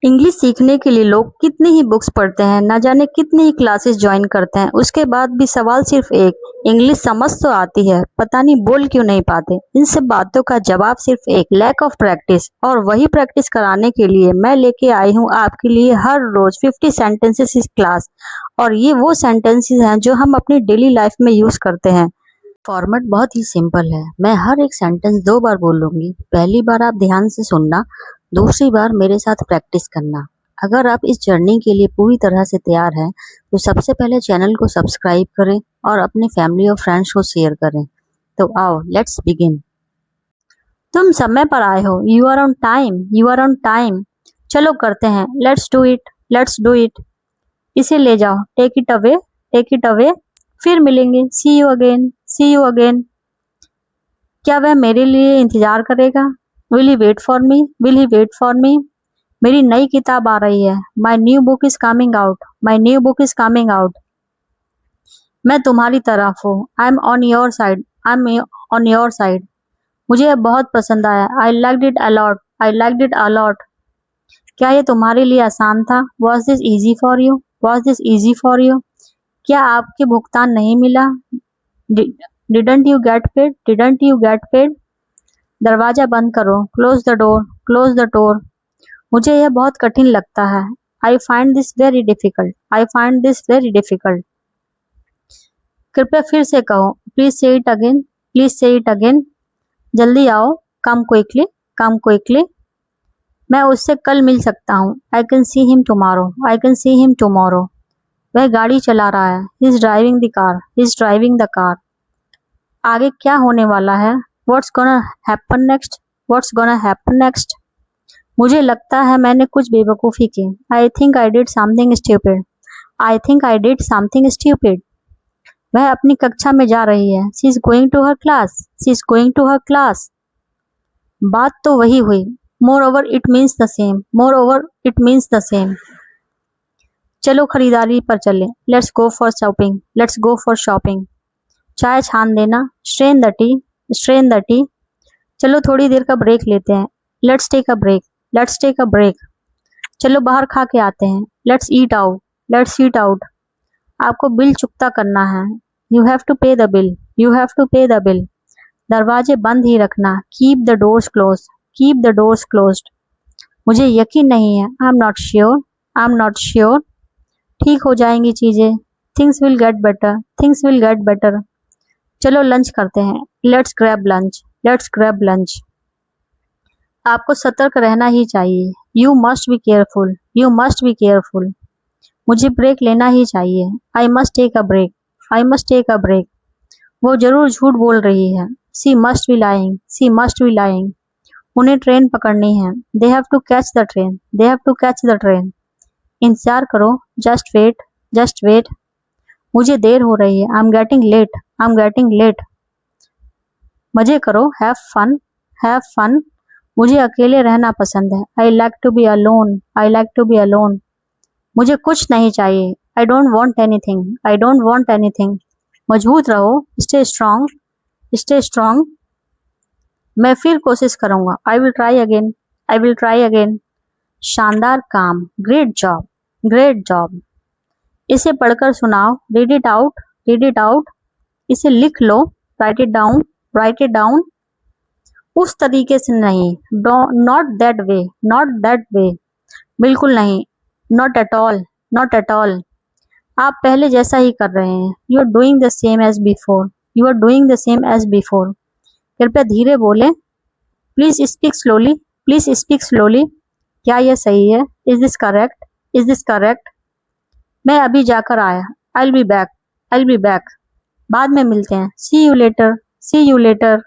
English सीखने के लिए लोग कितनी ही बुक्स पढ़ते हैं, ना जाने कितनी ही क्लासेस ज्वाइन करते हैं, उसके बाद भी सवाल सिर्फ एक, इंग्लिश समझ तो आती है, पता नहीं बोल क्यों नहीं पाते। इन सब बातों का जवाब सिर्फ एक, लैक ऑफ प्रैक्टिस। और वही प्रैक्टिस कराने के लिए मैं लेके आई हूँ आपके लिए हर रोज 50 सेंटेंसेस इस क्लास। और ये वो सेंटेंसेस हैं जो हम अपनी डेली लाइफ में यूज करते हैं। फॉर्मेट बहुत ही सिंपल है। मैं हर एक सेंटेंस 2 बार बोलूंगी। पहली बार आप ध्यान से सुनना, दूसरी बार मेरे साथ प्रैक्टिस करना। अगर आप इस जर्नी के लिए पूरी तरह से तैयार हैं, तो सबसे पहले चैनल को सब्सक्राइब करें और अपने फैमिली और फ्रेंड्स को शेयर करें। तो आओ लेट्स बिगिन। तुम समय पर आए हो, you are on time, you are on time. चलो करते हैं, let's do it, let's do it. इसे ले जाओ, take it away, take it away. फिर मिलेंगे, see you again, see you again. क्या वह मेरे लिए इंतजार करेगा? Will he wait for me, will he wait for me. मेरी नई किताब आ रही है, my new book is coming out, my new book is coming out. मैं तुम्हारी तरफ हूँ, I am on your side, I am on your side. मुझे यह बहुत पसंद आया, I liked it a lot, I liked it a lot. क्या ये तुम्हारे लिए आसान था? Was this easy for you, was this easy for you. क्या आपके भुगतान नहीं मिला? Didn't you get paid, didn't you get paid. दरवाजा बंद करो, close the door, close the door. मुझे यह बहुत कठिन लगता है, I find this very difficult, I find this very difficult. कृपया फिर से कहो, प्लीज से इट अगेन, प्लीज से इट अगेन। जल्दी आओ, कम क्विकली, कम क्विकली। मैं उससे कल मिल सकता हूँ, I can see him tomorrow, I can see him tomorrow. वह गाड़ी चला रहा है, he is driving the car, he is driving the car. आगे क्या होने वाला है? What's gonna happen next, what's gonna happen next. मुझे लगता है मैंने कुछ बेवकूफ़ी की, I think I did something stupid, I think I did something stupid. वह अपनी कक्षा में जा रही है, she is going to her class, she is going to her class. बात तो वही हुई, moreover it means the same, moreover it means the same. चलो खरीदारी पर चलें, let's go for shopping, let's go for shopping. चाय छान देना, strain the tea, strain the tea. चलो थोड़ी देर का ब्रेक लेते हैं, let's take a break, let's take a break. चलो बाहर खा के आते हैं, let's eat out, let's eat out. आपको बिल चुकता करना है, you have to pay the bill, you have to pay the bill. दरवाजे बंद ही रखना, keep the doors close, keep the doors closed. मुझे यकीन नहीं है, I am not sure, I am not sure. ठीक हो जाएंगी चीजें, things will get better, things will get better. चलो लंच करते हैं, let's grab lunch, let's grab lunch. आपको सतर्क रहना ही चाहिए, you must be careful, you must be careful. मुझे ब्रेक लेना ही चाहिए, I must take a break, I must take a break. वो जरूर झूठ बोल रही है, she must be lying, she must be lying. उन्हें ट्रेन पकड़नी है, they have to catch the train, they have to catch the train. इंतजार करो, जस्ट वेट, जस्ट वेट। मुझे देर हो रही है, I am getting late, I am getting late. मजे करो, हैव फन, हैव फन। मुझे अकेले रहना पसंद है, I like to be alone, I like to be alone. मुझे कुछ नहीं चाहिए, I don't want anything, I don't want anything. मजबूत रहो, स्टे स्ट्रांग, स्टे स्ट्रांग। मैं फिर कोशिश करूंगा, I will try again, I will try again. शानदार काम, ग्रेट जॉब, ग्रेट जॉब। इसे पढ़कर सुनाओ, read it out, read it out. इसे लिख लो, write it down, write it down. उस तरीके से नहीं, not that way, not that way. बिल्कुल नहीं, not at all, not at all. आप पहले जैसा ही कर रहे हैं, you are doing the same as before, you are doing the same as before. कृपया धीरे बोलें, please speak slowly, please speak slowly. क्या यह सही है? Is this correct, is this correct. मैं अभी जाकर आया, I will be back, I will be back. बाद में मिलते हैं, see you later, see you letter.